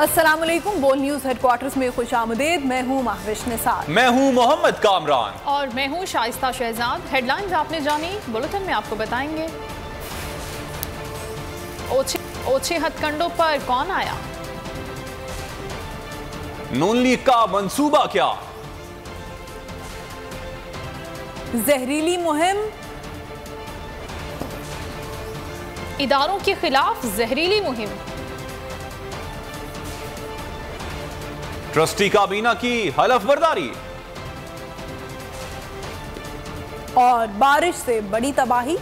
अस्सलामुअलैकुम। बोल news headquarters में खुशामदीद। मैं हूँ महविश निसार। मैं हूँ मोहम्मद कामरान और मैं हूँ शाइस्ता शहजाद। हेडलाइंस आपने जानी, बुलेटिन में आपको बताएंगे। ओछे हथकंडों पर कौन आया? नून लीग का मंसूबा क्या? जहरीली मुहिम, इदारों के खिलाफ जहरीली मुहिम, ट्रस्टी काबीना की हलफ बर्दारी और बारिश से बड़ी तबाही।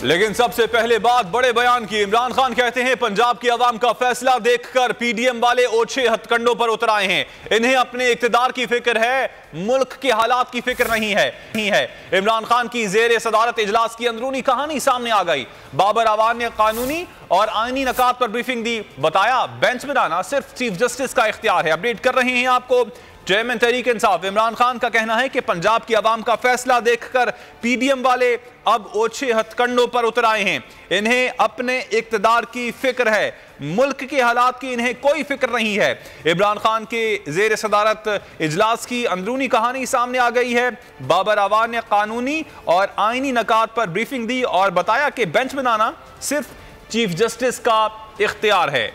लेकिन सबसे पहले बात बड़े बयान की। इमरान खान कहते हैं पंजाब की आवाम का फैसला देखकर पीडीएम वाले ओछे हथकंडों पर उतर आए हैं। इन्हें अपने इक्तदार की फिक्र है, मुल्क के हालात की फिक्र नहीं है। इमरान खान की जेर सदारत इजलास की अंदरूनी कहानी सामने आ गई। बाबर आवान ने कानूनी और आईनी नकात पर ब्रीफिंग दी। बताया बेंच बनाना सिर्फ चीफ जस्टिस का इख्तियार है। अपडेट कर रहे हैं आपको चेयरमैन तहरीक इंसाफ इमरान खान का कहना है कि पंजाब की आवाम का फैसला देखकर पीडीएम वाले अब ओछे हथकंडों पर उतर आए हैं। इन्हें अपने इक्तदार की फिक्र है, मुल्क के हालात की इन्हें कोई फिक्र नहीं है। इमरान खान के जेर सदारत इजलास की अंदरूनी कहानी सामने आ गई है। बाबर आवान ने कानूनी और आईनी नकात पर ब्रीफिंग दी और बताया कि बेंच बनाना सिर्फ चीफ जस्टिस का इख्तियार है।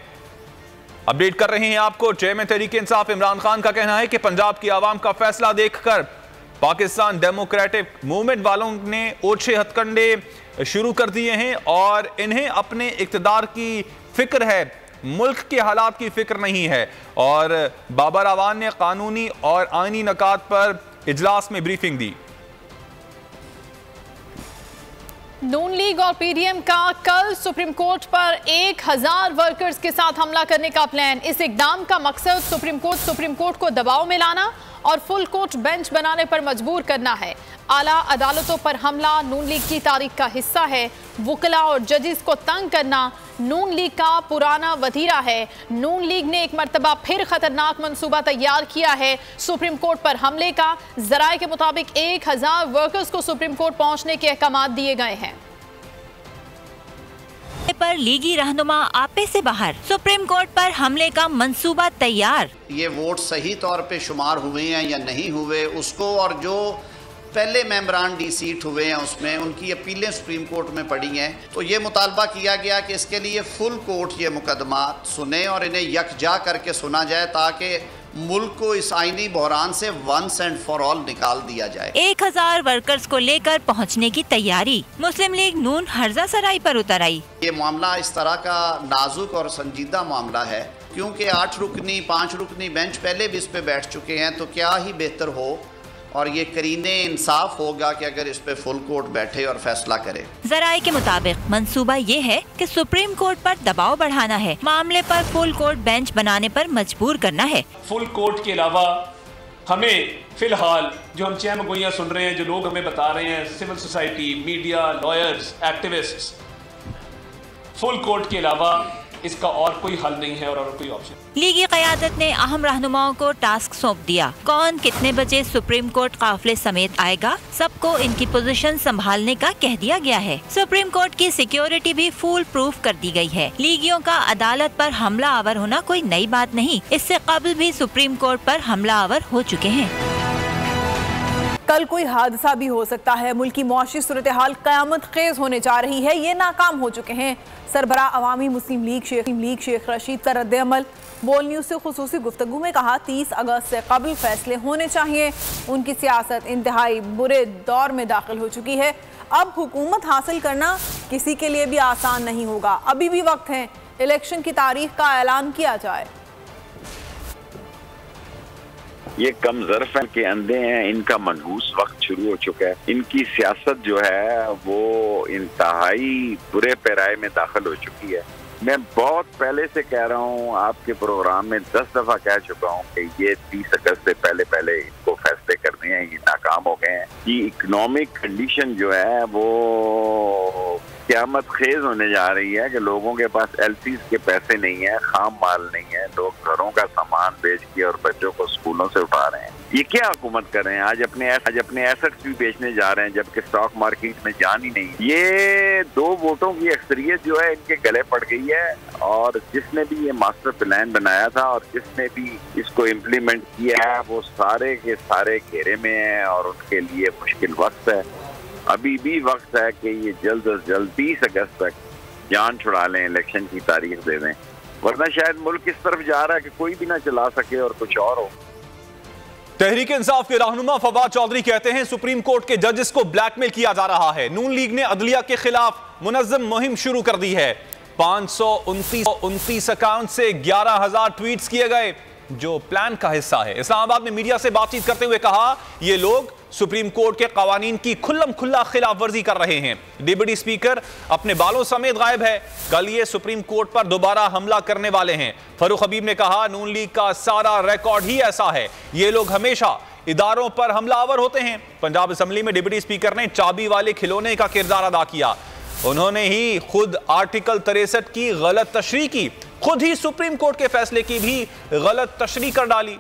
अपडेट कर रहे हैं आपको चेयरमैन तहरीक इंसाफ इमरान खान का कहना है कि पंजाब की आवाम का फैसला देखकर पाकिस्तान डेमोक्रेटिक मूवमेंट वालों ने ओछे हथकंडे शुरू कर दिए हैं और इन्हें अपने इक्तदार की फिक्र है, मुल्क के हालात की फिक्र नहीं है। और बाबर आवान ने कानूनी और आईनी नकात पर इजलास में ब्रीफिंग दी। नून लीग और पीडीएम का कल सुप्रीम कोर्ट पर 1000 वर्कर्स के साथ हमला करने का प्लान। इस इकदाम का मकसद सुप्रीम कोर्ट को दबाव में लाना और फुल कोर्ट बेंच बनाने पर मजबूर करना है। आला अदालतों पर हमला नून लीग की तारीख का हिस्सा है। वुकला और जजेस को तंग करना नून लीग का पुराना वतीरा है। नून लीग ने एक मरतबा फिर खतरनाक मंसूबा तैयार किया है सुप्रीम कोर्ट पर हमले का। जराये के मुताबिक 1000 वर्कर्स को सुप्रीम कोर्ट पहुंचने के अहकाम दिए गए हैं। पर लीगी रहनुमा आपे से बाहर, सुप्रीम कोर्ट पर हमले का मंसूबा तैयार। ये वोट सही तौर पे शुमार हुए हैं या नहीं हुए उसको, और जो पहले मेंबरान डी सीट हुए हैं उसमें उनकी अपीलें सुप्रीम कोर्ट में पड़ी हैं। तो ये मुतालबा किया गया कि इसके लिए फुल कोर्ट ये मुकदमा सुने और इन्हें यकजा करके सुना जाए ताकि मुल्क को इस आईनी बहरान से वंस एंड फॉर ऑल निकाल दिया जाए। 1000 वर्कर्स को लेकर पहुंचने की तैयारी। मुस्लिम लीग नून हर्जा सराई पर उतर आई। ये मामला इस तरह का नाजुक और संजीदा मामला है क्योंकि 8 रुकनी 5 रुकनी बेंच पहले भी इस पे बैठ चुके हैं। तो क्या ही बेहतर हो और ये करीने इंसाफ होगा कि अगर इस पे फुल कोर्ट बैठे और फैसला करे। जराये के मुताबिक मंसूबा ये है कि सुप्रीम कोर्ट पर दबाव बढ़ाना है, मामले पर फुल कोर्ट बेंच बनाने पर मजबूर करना है। फुल कोर्ट के अलावा हमें फिलहाल जो हम चहमगोइयां सुन रहे हैं, जो लोग हमें बता रहे हैं, civil society, media, lawyers, activists, full court के अलावा इसका और कोई हल नहीं है और कोई ऑप्शन। लीगी क़यादत ने अहम रहनुमाओं को टास्क सौंप दिया। कौन कितने बजे सुप्रीम कोर्ट काफिले समेत आएगा, सबको इनकी पोजीशन संभालने का कह दिया गया है। सुप्रीम कोर्ट की सिक्योरिटी भी फुल प्रूफ कर दी गई है। लीगियों का अदालत पर हमला आवर होना कोई नई बात नहीं, इससे कबल भी सुप्रीम कोर्ट पर हमला आवर हो चुके हैं। कल कोई हादसा भी हो सकता है। मुल्क की मुआशी सूरत हाल क़यामत खेज होने जा रही है। ये नाकाम हो चुके हैं। सरबरा अवामी मुस्लिम लीग शेख रशीद का रद्द अमल। बोल न्यूज़ से खुसूसी गुफ्तगू में कहा 30 अगस्त से कबल फैसले होने चाहिए। उनकी सियासत इंतहाई बुरे दौर में दाखिल हो चुकी है। अब हुकूमत हासिल करना किसी के लिए भी आसान नहीं होगा। अभी भी वक्त है इलेक्शन की तारीख का ऐलान किया जाए। ये कम ज़र्फ़ के अंधे हैं, इनका मनहूस वक्त शुरू हो चुका है। इनकी सियासत जो है वो इंतहाई बुरे पैराए में दाखिल हो चुकी है। मैं बहुत पहले से कह रहा हूँ, आपके प्रोग्राम में 10 दफ़ा कह चुका हूँ कि ये 30 अगस्त से पहले इनको फैसले करने हैं, ये नाकाम हो गए हैं। कि इकोनॉमिक कंडीशन जो है वो क़यामत खेज होने जा रही है कि लोगों के पास एलसीज के पैसे नहीं है, खाम माल नहीं है, लोग घरों का सामान बेच के और बच्चों को स्कूलों से उठा रहे हैं। ये क्या हुकूमत कर रहे हैं? आज अपने एसेट्स भी बेचने जा रहे हैं जबकि स्टॉक मार्केट में जान ही नहीं। ये 2 वोटों की अक्सरियत जो है इनके गले पड़ गई है, और जिसने भी ये मास्टर प्लान बनाया था और जिसने भी इसको इम्प्लीमेंट किया है वो सारे के सारे घेरे में है और उनके लिए मुश्किल वक्त है। अभी भी वक्त है कि ये जल्द अज जल्द 30 अगस्त तक जान छुड़ा लें, इलेक्शन की तारीख दे दें, वरना शायद मुल्क इस तरफ जा रहा है कि कोई भी ना चला सके और कुछ और हो। तहरीक इंसाफ के रहनुमा फवाद चौधरी कहते हैं सुप्रीम कोर्ट के जजेस को ब्लैकमेल किया जा रहा है। नून लीग ने अदलिया के खिलाफ मुनज़्ज़म मुहिम शुरू कर दी है। 529 अकाउंट से 11,000 ट्वीट्स किए गए जो प्लान का हिस्सा है। इस्लामाबाद में मीडिया से बातचीत करते हुए कहा ये लोग सुप्रीम कोर्ट के कवानीन की खुल्लम खुल्ला खिलाफ वर्जी कर रहे हैं। डिप्टी स्पीकर अपने बालों समेत गायब है। कल ये सुप्रीम कोर्ट पर दोबारा हमला करने वाले हैं। फरूख हबीब ने कहा नून लीग का सारा रिकॉर्ड ही ऐसा है, ये लोग हमेशा इदारों पर हमलावर होते हैं। पंजाब असेंबली में डिप्टी स्पीकर ने चाबी वाले खिलौने का किरदार अदा किया। उन्होंने ही खुद आर्टिकल 63 की गलत तशरीह की, खुद ही सुप्रीम कोर्ट के फैसले की भी गलत तशरीह कर डाली।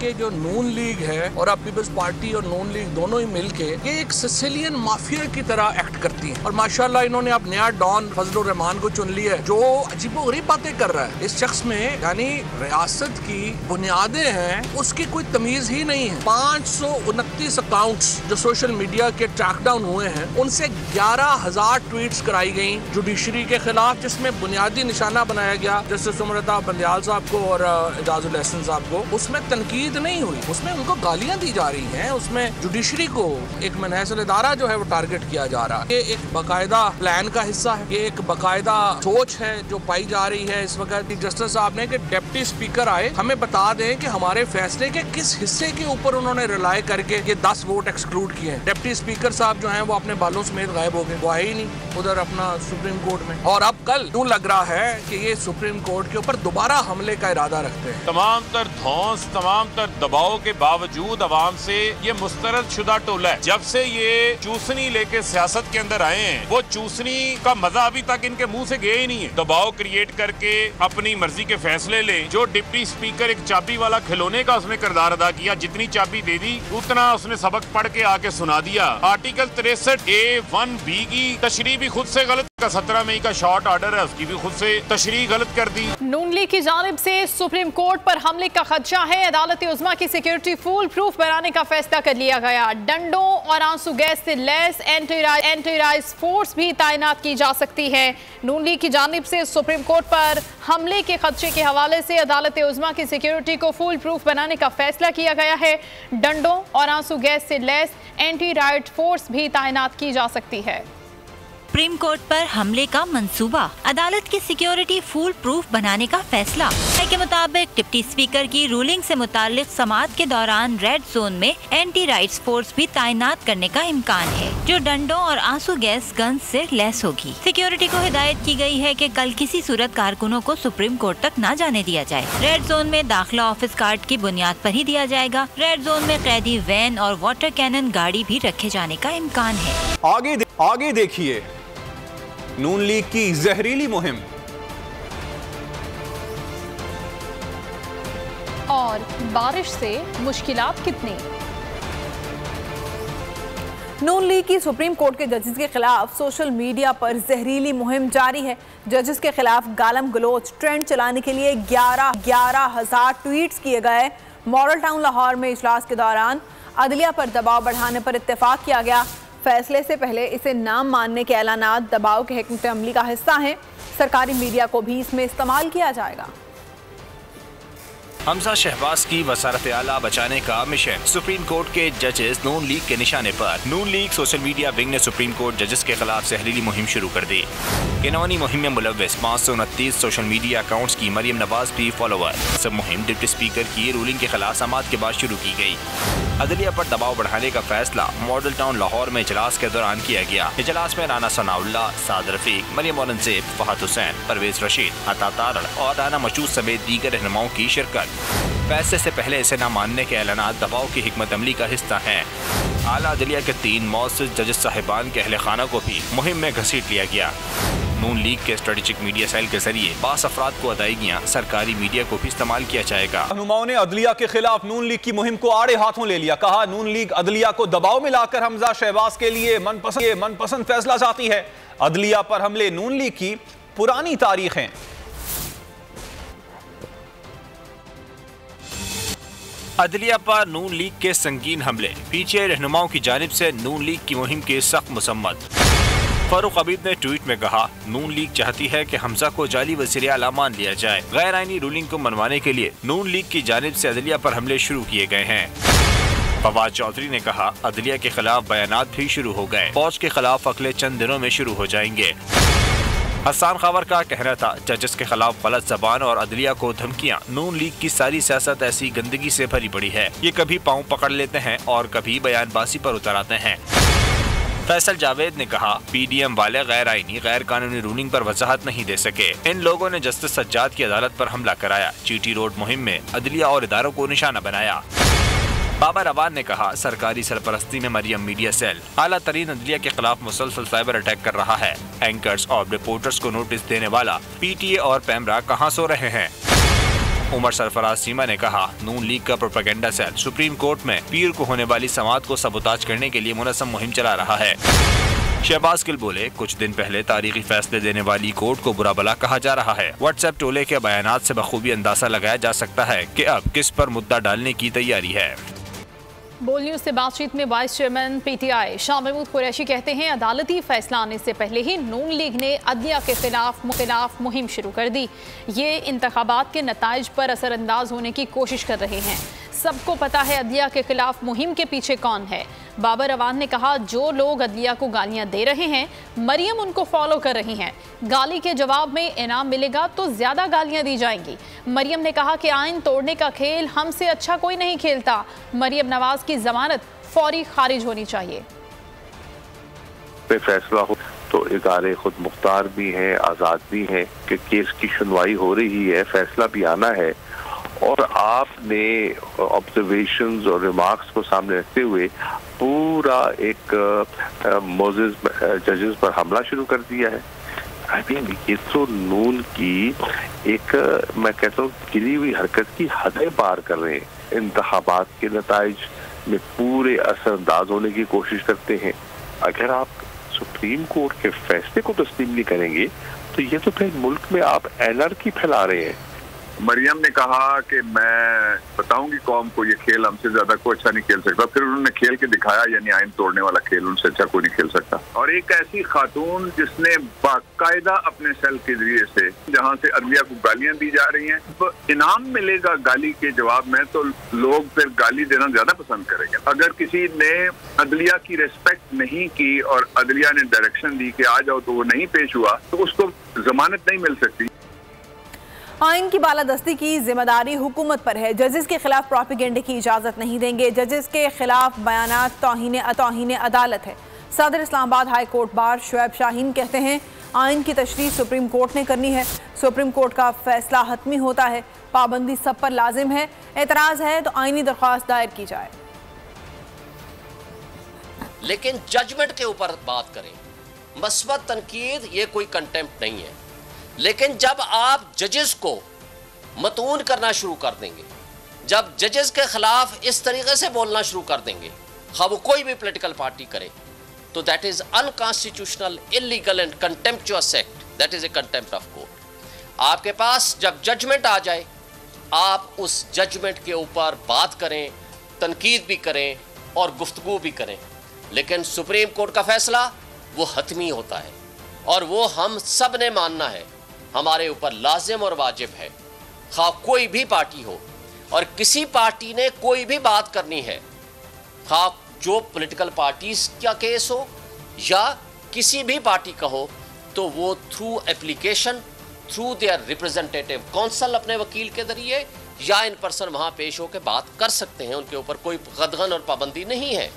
कि जो नून लीग है और अब पीपल्स पार्टी और नून लीग दोनों ही मिलके ये एक सिसिलियन माफिया की तरह एक्ट करती हैं। और माशाल्लाह इन्होंने अब नया डॉन फजलुर रहमान को चुन लिया है जो अजीबोगरीब बातें कर रहा है। इस शख्स में यानी रियासत की बुनियादें हैं उसकी कोई तमीज ही नहीं है। 529 अकाउंट्स जो सोशल मीडिया के ट्रैकडाउन हुए हैं उनसे 11,000 ट्वीट्स कराई गई जुडिशरी के खिलाफ, जिसमें बुनियादी निशाना बनाया गया जस्टिस उमरता बंदयाल साहब को और एजाजुल एहसन साहब को। उसमें तनकीद नहीं हुई, उसमें उनको गालियां दी जा रही हैं, उसमें जुडिशरी को एक मनहसल इदारा जो है वो टारगेट किया जा रहा है। ये एक बाकायदा प्लान का हिस्सा है, ये एक बाकायदा सोच है जो पाई जा रही है इस वक्त। जस्टिस साहब ने कि डिप्टी स्पीकर आए हमें बता दें कि हमारे फैसले के किस हिस्से के ऊपर उन्होंने रिलाय करके ये 10 वोट एक्सक्लूड किए हैं। डिप्टी स्पीकर साहब जो है वो अपने बालों समेत गायब हो गए, वो आए ही नहीं उधर अपना सुप्रीम कोर्ट में। और अब कल यूं लग रहा है कि ये सुप्रीम कोर्ट के ऊपर दोबारा हमले का इरादा रखते हैं। तमाम तर धौंस, तमाम दबाव के बावजूद अवाम से ये मुस्तरद शुदा टोला है। जब से ये चूसनी लेके सियासत के अंदर आए हैं वो चूसनी का मजा अभी तक इनके मुंह से गया ही नहीं है। दबाव क्रिएट करके अपनी मर्जी के फैसले ले। जो डिप्टी स्पीकर एक चाबी वाला खिलौने का उसने किरदार अदा किया, जितनी चाबी दे दी उतना उसने सबक पढ़ के आके सुना दिया। आर्टिकल 63A(1)(b) की तशरीह भी खुद से गलत, 17 मई का शॉर्ट ऑर्डर है उसकी भी खुद से तशरीह गलत कर दी। नून लीग की जानिब से सुप्रीम कोर्ट पर हमले का खदशा है। अदालत उज़्मा की सिक्योरिटी फुल प्रूफ बनाने का फैसला कर लिया गया। डंडों और आंसू गैस से लैस एंटी राइस फोर्स भी तैनात की जा सकती है। नून लीग की जानिब से सुप्रीम कोर्ट पर हमले के खदशे के हवाले से अदालत उज़्मा की सिक्योरिटी को फुल प्रूफ बनाने का फैसला किया गया है। डंडों और आंसू गैस से लैस एंटी राइट फोर्स भी तैनात की जा सकती है। सुप्रीम कोर्ट पर हमले का मंसूबा, अदालत की सिक्योरिटी फुल प्रूफ बनाने का फैसला के मुताबिक डिप्टी स्पीकर की रूलिंग से मुताल्लिक समाअत के दौरान रेड जोन में एंटी राइट्स फोर्स भी तैनात करने का इम्कान है जो डंडों और आंसू गैस गन से लैस होगी। सिक्योरिटी को हिदायत की गई है कि कल किसी सूरत कारकुनों को सुप्रीम कोर्ट तक न जाने दिया जाए। रेड जोन में दाखिला ऑफिस कार्ड की बुनियाद पर ही दिया जाएगा। रेड जोन में कैदी वैन और वाटर कैनन गाड़ी भी रखे जाने का इम्कान है। आगे देखिए नून लीग की जहरीली मुहिम। और बारिश से मुश्किलात कितनी। नून लीग की सुप्रीम कोर्ट के जजेस के खिलाफ सोशल मीडिया पर जहरीली मुहिम जारी है। जजेस के खिलाफ गालम गलोच ट्रेंड चलाने के लिए 11,000 ट्वीट्स किए गए। मॉडल टाउन लाहौर में इजलास के दौरान अदलिया पर दबाव बढ़ाने पर इत्तेफाक किया गया। फैसले से पहले इसे नाम मानने के ऐलानात दबाव के हिकमत अमली का हिस्सा हैं। सरकारी मीडिया को भी इसमें इस्तेमाल किया जाएगा। हमजा शहबाज की वसारत आला बचाने का मिशन। सुप्रीम कोर्ट के जजेस नून लीग के निशाने पर। नून लीग सोशल मीडिया विंग ने सुप्रीम कोर्ट जजेस के खिलाफ जहरीली मुहिम शुरू कर दी। किनौनी मुहिम में मुलव्विस 529 सोशल मीडिया अकाउंट्स की मरियम नवाज भी फॉलोवर। सब मुहिम डिप्टी स्पीकर की रूलिंग के खिलाफ समाअत के बाद शुरू की गई। अदलिया पर दबाव बढ़ाने का फैसला मॉडल टाउन लाहौर में इजलास के दौरान किया गया। इजलास में राना सनाउल्लाह, साद रफीक, मरियम औरंगजेब, फहद हुसैन, परवेज रशीद, अता तारड़ और राना मशूद समेत दीगर रहनुमाओं की शिरकत। फैसले से पहले इसे न मानने के ऐलानात दबाव की हिकमत अमली का हिस्सा हैं। आला अदलिया के 3 मौसूस जजेस साहिबान के अहले खाना को भी मुहिम में घसीट लिया गया। नून लीग के स्ट्रेटेजिक मीडिया सेल के जरिए 5 अफराद को अदायगियाँ सरकारी मीडिया को भी इस्तेमाल किया जाएगा। रहनुमाओं ने अदलिया के खिलाफ नून लीग की मुहिम को आड़े हाथों ले लिया। कहा, नून लीग अदलिया को दबाव में लाकर हमजा शहबाज के लिए मनपसंद फैसला चाहती है। अदलिया पर हमले नून लीग की पुरानी तारीख है। अदलिया पर नून लीग के संगीन हमले, पीटीआई रहनुमाओं की जानिब से नून लीग की मुहिम की सख्त मुसम्मत। फारूक अबीद ने ट्वीट में कहा, नून लीग चाहती है कि हमजा को जाली वज़ीर आला मान लिया जाए। गैर आईनी रूलिंग को मनवाने के लिए नून लीग की जानिब से अदलिया पर हमले शुरू किए गए हैं। फवाद चौधरी ने कहा, अदलिया के खिलाफ बयानात भी शुरू हो गए, फौज के खिलाफ अगले चंद दिनों में शुरू हो जाएंगे। हसन खावर का कहना था, जजेस के खिलाफ गलत जबान और अदलिया को धमकियां, नून लीग की सारी सियासत ऐसी गंदगी से भरी पड़ी है। ये कभी पाँव पकड़ लेते हैं और कभी बयानबाजी पर उतर आते हैं। फैसल जावेद ने कहा, पीडीएम वाले गैर आईनी गैर कानूनी रूलिंग पर वजाहत नहीं दे सके। इन लोगों ने जस्टिस सज्जाद की अदालत पर हमला कराया, जीटी रोड मुहिम में अदलिया और इदारों को निशाना बनाया। बाबर अवान ने कहा, सरकारी सरपरस्ती में मरियम मीडिया सेल आला तरीन अदलिया के खिलाफ मुसलसल साइबर अटैक कर रहा है। एंकर्स और रिपोर्टर्स को नोटिस देने वाला पीटीए और पैमरा कहां सो रहे हैं। उमर सरफराज सीमा ने कहा, नून लीग का प्रोपेगेंडा सेल सुप्रीम कोर्ट में पीर को होने वाली समाअत को सबूताज करने के लिए मुनज़्ज़म मुहिम चला रहा है। शहबाज गिल बोले, कुछ दिन पहले तारीखी फैसले देने वाली कोर्ट को बुरा भला कहा जा रहा है। व्हाट्सएप टोले के बयानात से बखूबी अंदाजा लगाया जा सकता है कि अब किस पर मुद्दा डालने की तैयारी है। बोल न्यूज से बातचीत में vice chairman PTI Shah Mahmood Qureshi कहते हैं, अदालती फैसला आने से पहले ही नून लीग ने अदलिया के खिलाफ मुहिम शुरू कर दी। ये इंतखाबात के नताइज पर असरअंदाज होने की कोशिश कर रहे हैं। सबको पता है अदलिया के खिलाफ मुहिम के पीछे कौन है। बाबर अवान ने कहा, जो लोग अदलिया को गालियां दे रहे हैं, मरियम उनको फॉलो कर रही हैं। गाली के जवाब में इनाम मिलेगा तो ज्यादा गालियां दी जाएंगी। मरियम ने कहा कि आइन तोड़ने का खेल हमसे अच्छा कोई नहीं खेलता। मरियम नवाज की जमानत फौरी खारिज होनी चाहिए। फैसला हो तो इदारे खुद मुख्तार भी हैं, आज़ाद भी हैं कि केस की सुनवाई हो रही है, फैसला भी आना है। और आपने ऑब्जर्वेशंस और रिमार्क्स को सामने रखते हुए पूरा एक जजेस पर हमला शुरू कर दिया है। आई मीन ये तो नून की एक, मैं कहता हूँ, गिरी हुई हरकत की हदें पार कर रहे हैं। इंतखाबात के नताइज में पूरे असरअंदाज होने की कोशिश करते हैं। अगर आप सुप्रीम कोर्ट के फैसले को तस्लीम नहीं करेंगे तो ये तो फिर मुल्क में आप एनआरकी फैला रहे हैं। मरियम ने कहा कि मैं बताऊंगी कौम को ये खेल हमसे ज्यादा कोई अच्छा नहीं खेल सकता। फिर उन्होंने खेल के दिखाया, यानी आइन तोड़ने वाला खेल उनसे अच्छा कोई नहीं खेल सकता। और एक ऐसी खातून जिसने बाकायदा अपने सेल के जरिए से, जहां से अदलिया को गालियां दी जा रही हैं, तो इनाम मिलेगा गाली के जवाब में, तो लोग फिर गाली देना ज्यादा पसंद करेंगे। अगर किसी ने अदलिया की रिस्पेक्ट नहीं की और अदलिया ने डायरेक्शन दी कि आ जाओ, तो वो नहीं पेश हुआ, तो उसको जमानत नहीं मिल सकती। आइन की बालादस्ती की जिम्मेदारी हुकूमत पर है। जजेस के खिलाफ प्रोपेगेंडे की इजाज़त नहीं देंगे। जजेस के खिलाफ बयानात तौहीन अदालत है। सदर Islamabad high court bar Shoaib Shaheen कहते हैं, आइन की तशरीह सुप्रीम कोर्ट ने करनी है। सुप्रीम कोर्ट का फैसला हतमी होता है। पाबंदी सब पर लाजिम है। एतराज़ है तो आइनी दरख्वास्त दायर की जाए। लेकिन जजमेंट के ऊपर बात करें, मस्बत तनकीद ये कोई कंटेम्प्ट नहीं है। लेकिन जब आप जजेस को मतून करना शुरू कर देंगे, जब जजेस के खिलाफ इस तरीके से बोलना शुरू कर देंगे, खा वो कोई भी पॉलिटिकल पार्टी करे, तो that is unconstitutional, illegal and contemptuous act. That is a contempt of court. आपके पास जब जजमेंट आ जाए, आप उस जजमेंट के ऊपर बात करें, तनकीद भी करें और गुफ्तगू भी करें। लेकिन सुप्रीम कोर्ट का फैसला वो हतमी होता है और वो हम सब ने मानना है, हमारे ऊपर लाजिम और वाजिब है। खा कोई भी पार्टी हो और किसी पार्टी ने कोई भी बात करनी है, खा जो पॉलिटिकल पार्टीज का केस हो या किसी भी पार्टी का हो, तो वो through application, through their representative council, अपने वकील के जरिए या इन पर्सन वहाँ पेश होकर बात कर सकते हैं। उनके ऊपर कोई कदगन और पाबंदी नहीं है।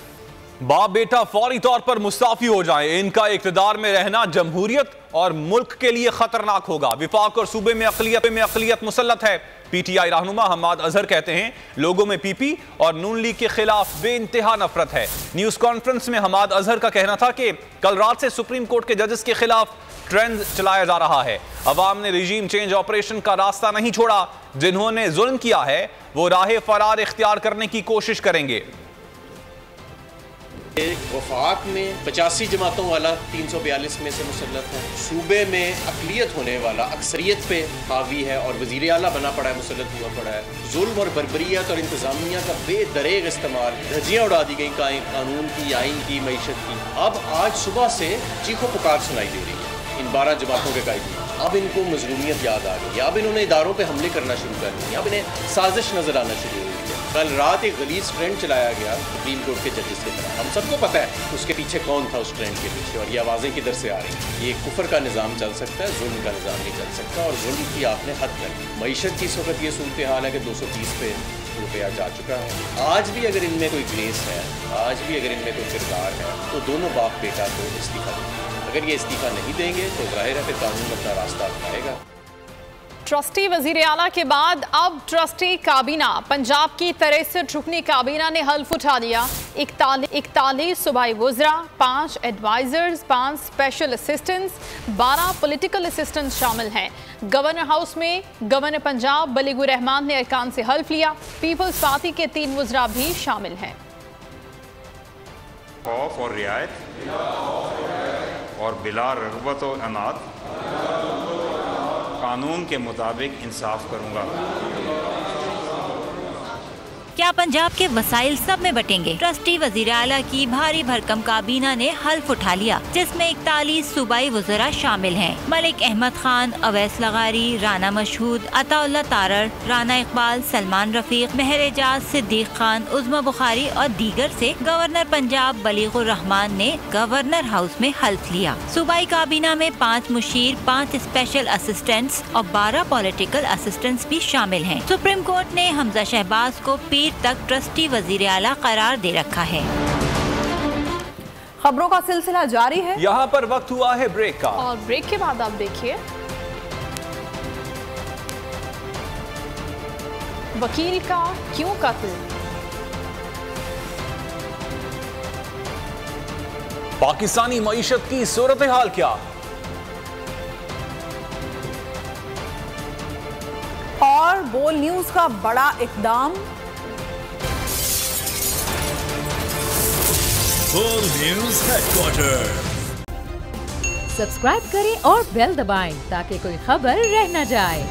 बाप बेटा फौरी तौर पर मुस्ताफी हो जाएं। इनका इक्तदार में रहना जमहूरियत और मुल्क के लिए खतरनाक होगा। विफाक और सूबे में अक़लियत मुसल्लत है। पीटीआई रहनुमा हम्माद अजहर कहते हैं लोगों में पीपी और नून लीग के खिलाफ बेइंतहा नफरत है। न्यूज़ कॉन्फ्रेंस में हम्माद अजहर का कहना था कि कल रात से सुप्रीम कोर्ट के जजेस के खिलाफ ट्रेंड चलाया जा रहा है। अवाम ने रिजीम चेंज ऑपरेशन का रास्ता नहीं छोड़ा। जिन्होंने जुल्म किया है वो राह फरार इख्तियार करने की कोशिश करेंगे। वफाक में 85 जमातों वाला 342 में से मुसल्लत है। सूबे में अक़लियत होने वाला अक्सरियत पे हावी है और वज़ीर आला बना पड़ा है, मुसल्लत हुआ पड़ा है। जुल्म और बर्बरियत और इंतज़ामिया का बेदरेग इस्तेमाल, धज्जियाँ उड़ा दी गई कानून की, आइन की, मईशत की। अब आज सुबह से चीखो पुकार सुनाई दे रही है इन 12 जमातों के कायदे। अब इनको मजलूमियत याद आ गई, अब इन्होंने इदारों पर हमले करना शुरू कर दिए, अब इन्हें साजिश नज़र आना शुरू हो गई है। कल रात एक गलीज ट्रेंड चलाया गया सुप्रीम कोर्ट के जजेस की तरफ। हम सबको पता है उसके पीछे कौन था, उस ट्रेंड के पीछे, और ये आवाज़ें किधर से आ रही हैं। ये कुफर का निज़ाम चल सकता है, जुल्म का निज़ाम नहीं चल सकता, और जुल्म की आपने हद कर दी। मईशत की इस वक्त ये सूरत हाल है कि 230 पे रुपया जा चुका है। आज भी अगर इनमें कोई ग्रेस है, आज भी अगर इनमें कोई किरदार है, तो दोनों बाप बेटा को इस्तीफ़ा देंगे। अगर ये इस्तीफ़ा नहीं देंगे तो ज़ाहिर है फिर कानून अपना रास्ता अपनाएगा। ट्रस्टी वजीर आला के बाद अब ट्रस्टी काबीना। पंजाब की 63 रुकनी काबीना ने हल्फ उठा लिया। 41 सूबाई वज़रा, 5 advisers, 5 special assistants, 12 political assistants शामिल हैं। गवर्नर हाउस में गवर्नर पंजाब बलीगुर रहमान ने अरकान से हल्फ लिया। पीपल्स पार्टी के 3 वज़रा भी शामिल हैं। खौफ और रियायत और बिला रग़बत और अनाद कानून के मुताबिक इंसाफ करूंगा। क्या पंजाब के वसाइल सब में बटेंगे? ट्रस्टी वजीर आला की भारी भरकम काबीना ने हल्फ उठा लिया, जिसमें 41 सूबाई वज़रा शामिल हैं। मलिक अहमद खान, अवैस लगारी, राना मशहूद, अताउल्लाह तारर, राना इकबाल, सलमान रफीक, मेहर एजाज, सिद्दीक खान, उज़्मा बुखारी और दीगर से गवर्नर पंजाब बलीगुर रहमान ने गवर्नर हाउस में हल्फ लिया। सूबाई काबीना में 5 मुशीर, 5 स्पेशल असिस्टेंट्स और 12 पॉलिटिकल असिस्टेंट्स भी शामिल हैं। सुप्रीम कोर्ट ने हमजा शहबाज को पीर तक ट्रस्टी वजीर आला करार दे रखा है। खबरों का सिलसिला जारी है। यहाँ पर वक्त हुआ है ब्रेक का, और ब्रेक के बाद आप देखिए वकील का क्यों कत्ल। पाकिस्तानी मईशत की सूरत हाल क्या, और बोल न्यूज का बड़ा इकदाम। बोल न्यूज हेडक्वार्टर। सब्सक्राइब करें और बेल दबाएं ताकि कोई खबर रह न जाए।